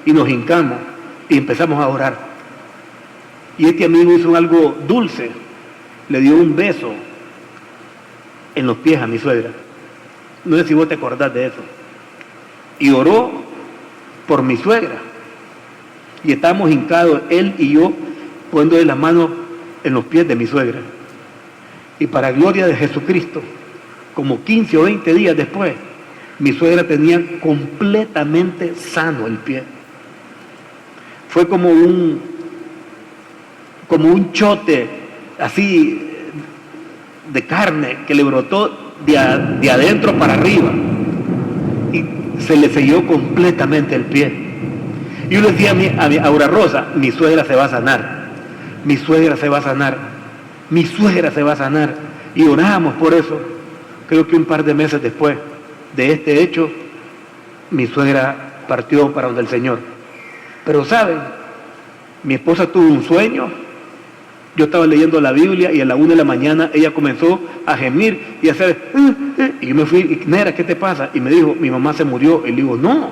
y nos hincamos y empezamos a orar. Y este amigo hizo algo dulce, le dio un beso en los pies a mi suegra. No sé si vos te acordás de eso. Y oró por mi suegra. Y estábamos hincados, él y yo, poniéndole las manos en los pies de mi suegra. Y para gloria de Jesucristo, como 15 o 20 días después, mi suegra tenía completamente sano el pie. Fue como un chote así de carne que le brotó de adentro para arriba y se le selló completamente el pie. Y yo le decía a mi Aura Rosa, mi suegra se va a sanar, mi suegra se va a sanar, mi suegra se va a sanar. Y orábamos por eso. Creo que un par de meses después de este hecho, mi suegra partió para donde el Señor. Pero ¿saben? Mi esposa tuvo un sueño. Yo estaba leyendo la Biblia y a la 1 de la mañana ella comenzó a gemir y a hacer... Y yo me fui, y, Nera, ¿qué te pasa? Y me dijo, mi mamá se murió. Y le digo, no,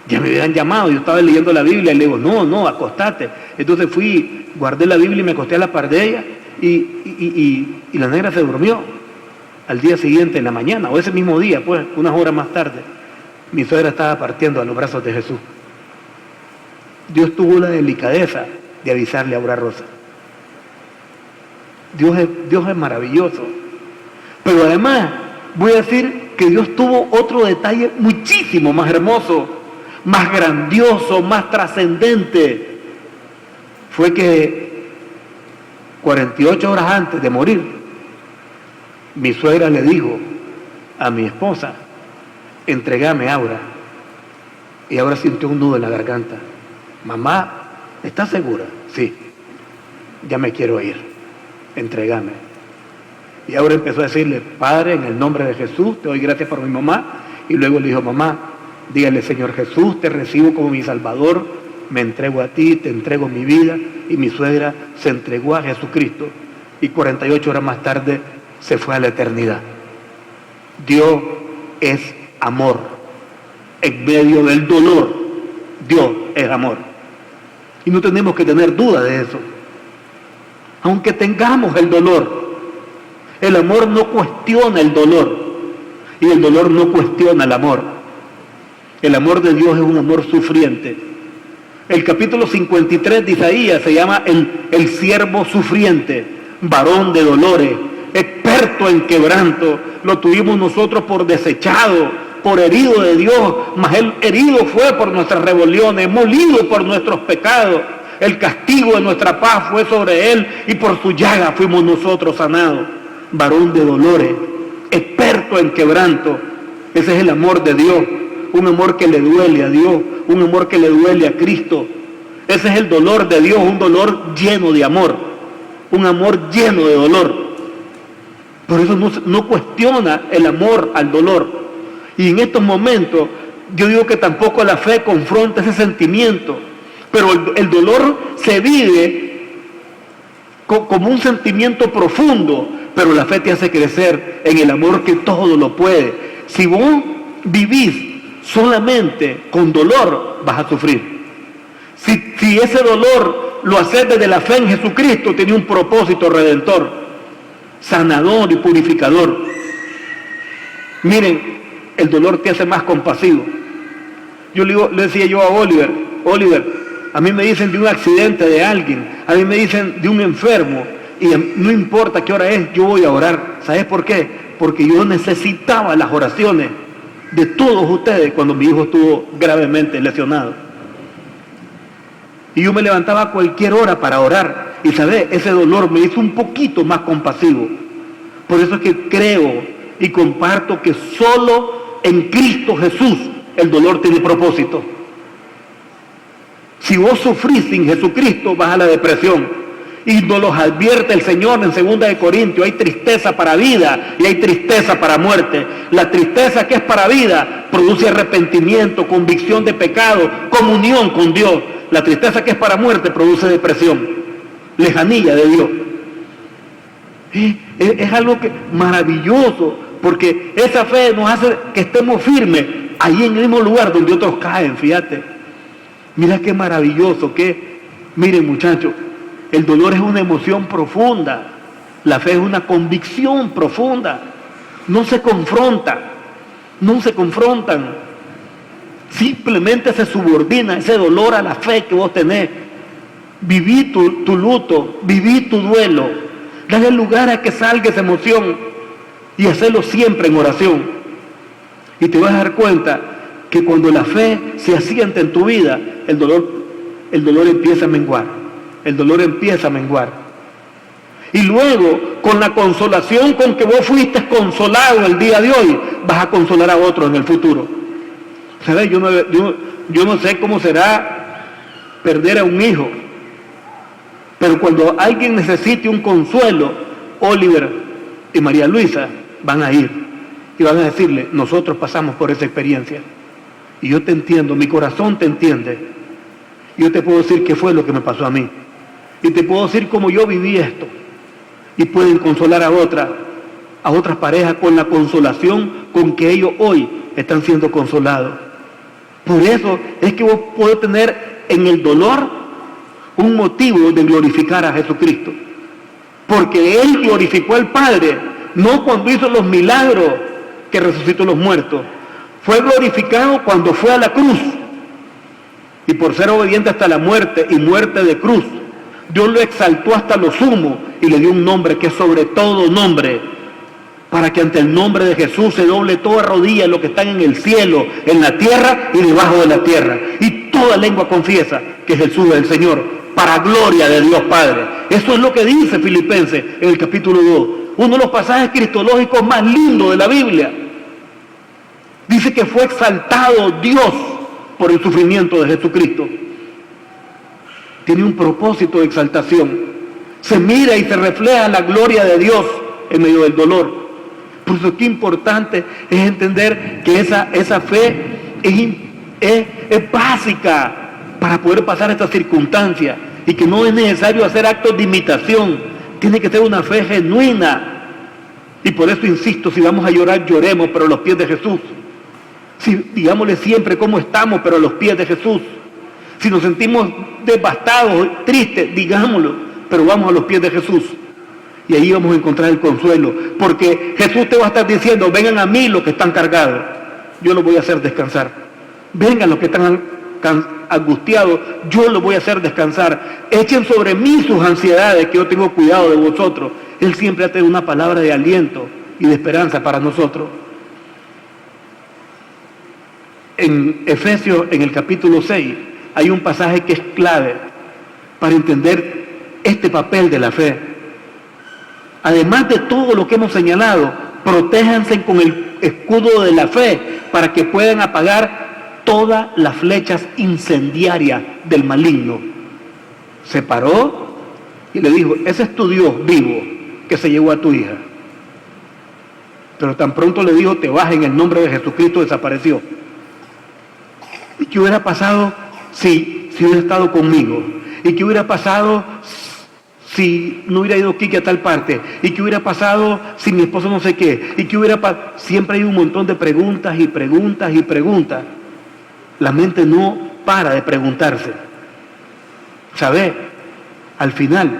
ya me habían llamado. Yo estaba leyendo la Biblia y le digo, no, acostate. Entonces fui, guardé la Biblia y me acosté a la par de ella y la negra se durmió. Al día siguiente, en la mañana, o ese mismo día, pues, unas horas más tarde, mi suegra estaba partiendo a los brazos de Jesús. Dios tuvo la delicadeza de avisarle a Aura Rosa. Dios es maravilloso. Pero además, voy a decir que Dios tuvo otro detalle muchísimo más hermoso, más grandioso, más trascendente. fue que 48 horas antes de morir, mi suegra le dijo a mi esposa, entregame a Aura. Y Aura sintió un nudo en la garganta. Mamá, ¿estás segura? Sí, ya me quiero ir, entregame. Y Aura empezó a decirle, Padre, en el nombre de Jesús, te doy gracias por mi mamá. Y luego le dijo, mamá, dígale, Señor Jesús, te recibo como mi Salvador, me entrego a ti, te entrego mi vida. Y mi suegra se entregó a Jesucristo y 48 horas más tarde se fue a la eternidad. Dios es amor. En medio del dolor, Dios es amor. Y no tenemos que tener duda de eso. Aunque tengamos el dolor, el amor no cuestiona el dolor y el dolor no cuestiona el amor. El amor de Dios es un amor sufriente. El capítulo 53 de Isaías se llama el siervo sufriente, varón de dolores, experto en quebranto. Lo tuvimos nosotros por desechado, por herido de Dios, mas él herido fue por nuestras rebeliones, molido por nuestros pecados. El castigo de nuestra paz fue sobre él y por su llaga fuimos nosotros sanados. Varón de dolores, experto en quebranto. Ese es el amor de Dios, un amor que le duele a Dios, un amor que le duele a Cristo. Ese es el dolor de Dios, un dolor lleno de amor, un amor lleno de dolor. Por eso no cuestiona el amor al dolor. Y en estos momentos, yo digo que tampoco la fe confronta ese sentimiento, pero el dolor se vive como un sentimiento profundo, pero la fe te hace crecer en el amor que todo lo puede. Si vos vivís solamente con dolor, vas a sufrir. Si ese dolor lo haces desde la fe en Jesucristo, tiene un propósito redentor, sanador y purificador. Miren, el dolor te hace más compasivo. Yo le decía yo a Oliver, a mí me dicen de un accidente de alguien, a mí me dicen de un enfermo, y no importa qué hora es, yo voy a orar. ¿Sabes por qué? Porque yo necesitaba las oraciones de todos ustedes cuando mi hijo estuvo gravemente lesionado. Y yo me levantaba a cualquier hora para orar. Y ¿sabes? Ese dolor me hizo un poquito más compasivo. Por eso es que creo y comparto que solo en Cristo Jesús el dolor tiene propósito. Si vos sufrís sin Jesucristo, vas a la depresión. Y nos los advierte el Señor en 2 de Corintios, hay tristeza para vida y hay tristeza para muerte. La tristeza que es para vida produce arrepentimiento, convicción de pecado, comunión con Dios. La tristeza que es para muerte produce depresión, lejanía de Dios. Es algo maravilloso, porque esa fe nos hace que estemos firmes ahí en el mismo lugar donde otros caen, fíjate. Mira qué maravilloso que, miren muchachos, el dolor es una emoción profunda, la fe es una convicción profunda, no se confrontan, simplemente se subordina ese dolor a la fe que vos tenés. Viví tu luto, viví tu duelo, dale lugar a que salga esa emoción y hacerlo siempre en oración. Y te vas a dar cuenta que cuando la fe se asienta en tu vida, el dolor empieza a menguar. El dolor empieza a menguar. Y luego, con la consolación con que vos fuiste consolado el día de hoy, vas a consolar a otros en el futuro. ¿Sabes? Yo no sé cómo será perder a un hijo, pero cuando alguien necesite un consuelo, Oliver y María Luisa van a ir y van a decirle, nosotros pasamos por esa experiencia. Y yo te entiendo, mi corazón te entiende. Yo te puedo decir qué fue lo que me pasó a mí. Y te puedo decir cómo yo viví esto. Y pueden consolar a otras parejas con la consolación con que ellos hoy están siendo consolados. Por eso es que vos podés tener en el dolor un motivo de glorificar a Jesucristo. Porque Él glorificó al Padre, no cuando hizo los milagros que resucitó los muertos. Fue glorificado cuando fue a la cruz. Y por ser obediente hasta la muerte y muerte de cruz, Dios lo exaltó hasta lo sumo y le dio un nombre que es sobre todo nombre, para que ante el nombre de Jesús se doble toda rodilla en lo que están en el cielo, en la tierra y debajo de la tierra. Y toda lengua confiesa que Jesús es el Señor, para gloria de Dios Padre. Eso es lo que dice Filipenses en el capítulo 2. Uno de los pasajes cristológicos más lindos de la Biblia. Dice que fue exaltado Dios por el sufrimiento de Jesucristo. Tiene un propósito de exaltación. Se mira y se refleja la gloria de Dios en medio del dolor. Por eso qué importante es entender que esa fe es básica para poder pasar estas circunstancias y que no es necesario hacer actos de imitación. Tiene que ser una fe genuina. Y por eso insisto, si vamos a llorar, lloremos, pero a los pies de Jesús. Si digámosle siempre cómo estamos, pero a los pies de Jesús. Si nos sentimos devastados, tristes, digámoslo, pero vamos a los pies de Jesús. Y ahí vamos a encontrar el consuelo. Porque Jesús te va a estar diciendo, vengan a mí los que están cargados. Yo los voy a hacer descansar. Vengan los que están angustiados, yo los voy a hacer descansar. Echen sobre mí sus ansiedades, que yo tengo cuidado de vosotros. Él siempre ha tenido una palabra de aliento y de esperanza para nosotros. En Efesios, en el capítulo 6, hay un pasaje que es clave para entender este papel de la fe. Además de todo lo que hemos señalado, protéjanse con el escudo de la fe para que puedan apagar todas las flechas incendiarias del maligno. Se paró y le dijo, ese es tu Dios vivo que se llevó a tu hija. Pero tan pronto le dijo, te vas en el nombre de Jesucristo, desapareció. ¿Y qué hubiera pasado si hubiera estado conmigo? ¿Y qué hubiera pasado si no hubiera ido Kiki a tal parte? ¿Y qué hubiera pasado si mi esposo no sé qué? ¿Y qué hubiera pasado? Siempre hay un montón de preguntas y preguntas y preguntas. La mente no para de preguntarse. ¿Sabes? Al final,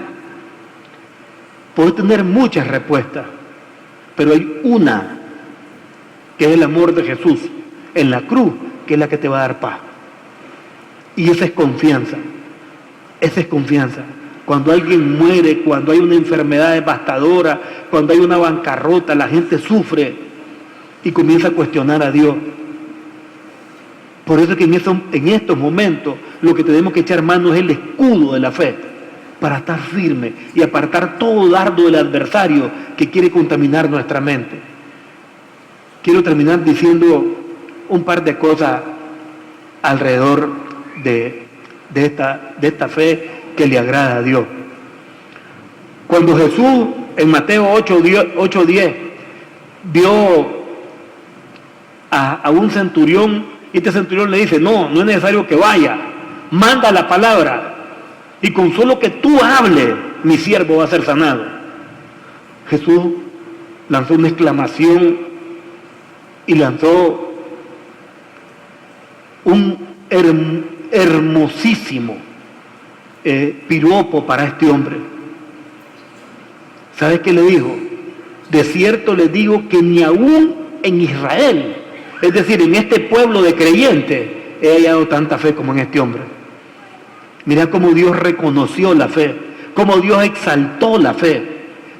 puedo tener muchas respuestas, pero hay una, que es el amor de Jesús en la cruz, que es la que te va a dar paz. Y esa es confianza. Esa es confianza. Cuando alguien muere, cuando hay una enfermedad devastadora, cuando hay una bancarrota, la gente sufre y comienza a cuestionar a Dios. Por eso es que en estos momentos lo que tenemos que echar mano es el escudo de la fe, para estar firme y apartar todo dardo del adversario que quiere contaminar nuestra mente. Quiero terminar diciendo un par de cosas alrededor de esta fe que le agrada a Dios. Cuando Jesús en Mateo 8:10 vio a un centurión, y este centurión le dice, no es necesario que vaya, manda la palabra y con solo que tú hables, mi siervo va a ser sanado. Jesús lanzó una exclamación y lanzó un hermosísimo piropo para este hombre. ¿Sabes qué le dijo? De cierto les digo que ni aún en Israel, es decir, en este pueblo de creyentes, he hallado tanta fe como en este hombre. Mira cómo Dios reconoció la fe, cómo Dios exaltó la fe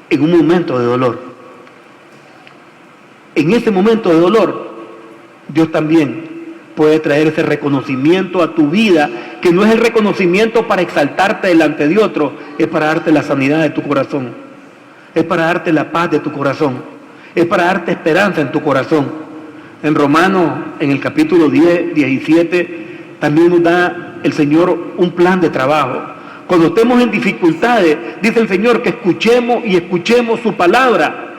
en un momento de dolor. En ese momento de dolor, Dios también puede traer ese reconocimiento a tu vida, que no es el reconocimiento para exaltarte delante de otro, es para darte la sanidad de tu corazón, es para darte la paz de tu corazón, es para darte esperanza en tu corazón. En Romanos, en el capítulo 10, 17, también nos da el Señor un plan de trabajo. Cuando estemos en dificultades, dice el Señor que escuchemos y escuchemos su palabra,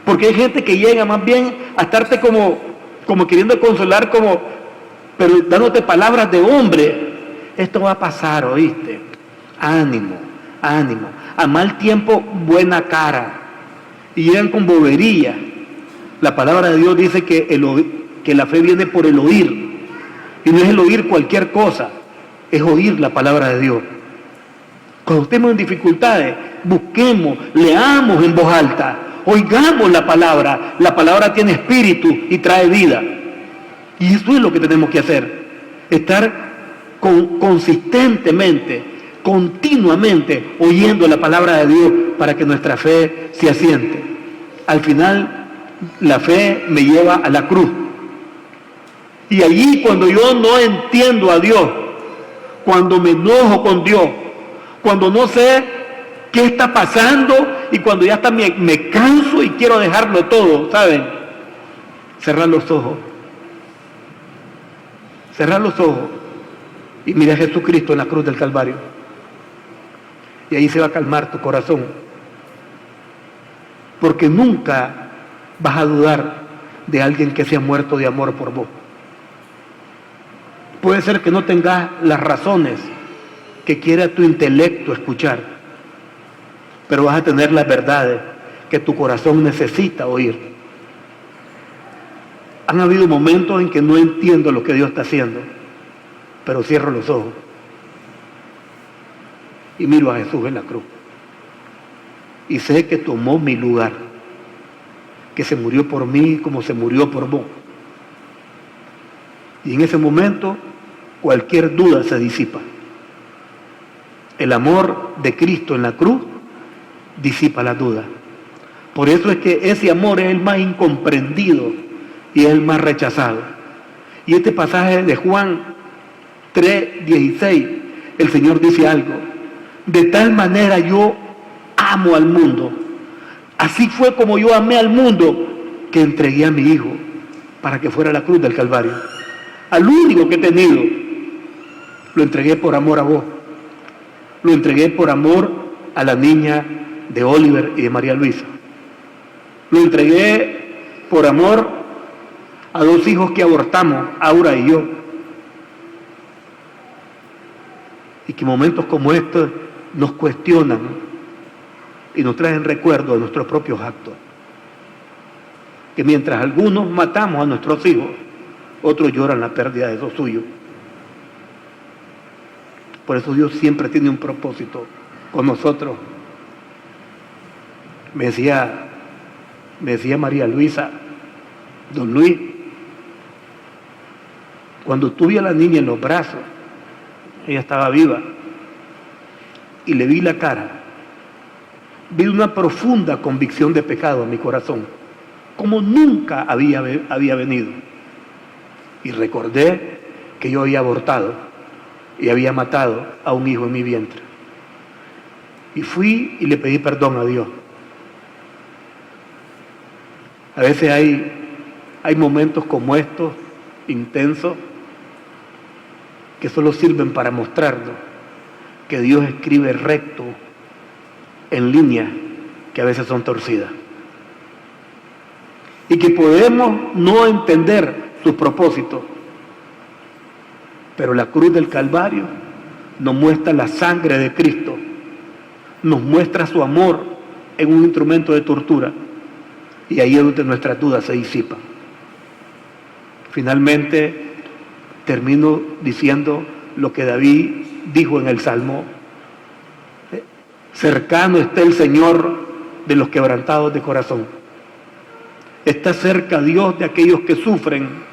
porque hay gente que llega más bien a estarte como queriendo consolar, pero dándote palabras de hombre. Esto va a pasar, ¿oíste? Ánimo, ánimo. A mal tiempo, buena cara. Y llegan con bobería. La palabra de Dios dice que la fe viene por el oír. Y no es el oír cualquier cosa, es oír la palabra de Dios. Cuando estemos en dificultades, busquemos, leamos en voz alta, oigamos la palabra. La palabra tiene espíritu y trae vida. Y eso es lo que tenemos que hacer, estar consistentemente, continuamente oyendo la palabra de Dios para que nuestra fe se asiente. Al final, la fe me lleva a la cruz. Y allí, cuando yo no entiendo a Dios, cuando me enojo con Dios, Cuando no sé qué está pasando y cuando ya hasta me canso y quiero dejarlo todo, ¿saben? Cerrar los ojos. Cerrar los ojos y mira a Jesucristo en la cruz del Calvario. Y ahí se va a calmar tu corazón. Porque nunca vas a dudar de alguien que se ha muerto de amor por vos. Puede ser que no tengas las razones que quiera tu intelecto escuchar, pero vas a tener las verdades que tu corazón necesita oír. Han habido momentos en que no entiendo lo que Dios está haciendo, pero cierro los ojos y miro a Jesús en la cruz. Y sé que tomó mi lugar, que se murió por mí como se murió por vos. Y en ese momento cualquier duda se disipa. El amor de Cristo en la cruz disipa la duda. Por eso es que ese amor es el más incomprendido y es el más rechazado. Y este pasaje de Juan 3:16, el Señor dice algo: de tal manera yo amo al mundo, así fue como yo amé al mundo, que entregué a mi Hijo para que fuera a la cruz del Calvario. Al único que he tenido, lo entregué por amor a vos. Lo entregué por amor a la niña de Oliver y de María Luisa. Lo entregué por amor a 2 hijos que abortamos, Aura y yo. Y que momentos como estos nos cuestionan y nos traen recuerdo de nuestros propios actos. Que mientras algunos matamos a nuestros hijos, otros lloran la pérdida de los suyos. Por eso Dios siempre tiene un propósito con nosotros. Me decía María Luisa, don Luis, cuando tuve a la niña en los brazos, ella estaba viva, y le vi la cara, vi una profunda convicción de pecado en mi corazón, como nunca había venido. Y recordé que yo había abortado y había matado a un hijo en mi vientre. Y fui y le pedí perdón a Dios. A veces hay momentos como estos, intensos, que solo sirven para mostrarnos que Dios escribe recto en líneas que a veces son torcidas. Y que podemos no entender sus propósitos, pero la cruz del Calvario nos muestra la sangre de Cristo, nos muestra su amor en un instrumento de tortura, y ahí es donde nuestras dudas se disipan. Finalmente termino diciendo lo que David dijo en el Salmo: cercano está el Señor de los quebrantados de corazón. Está cerca Dios de aquellos que sufren.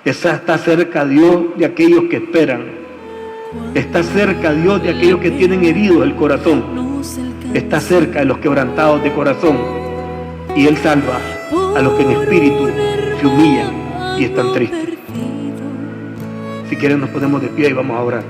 Está cerca Dios de aquellos que esperan. Está cerca Dios de aquellos que tienen heridos el corazón. Está cerca de los quebrantados de corazón. Y Él salva a los que en espíritu se humillan y están tristes. Si quieren nos ponemos de pie y vamos a orar.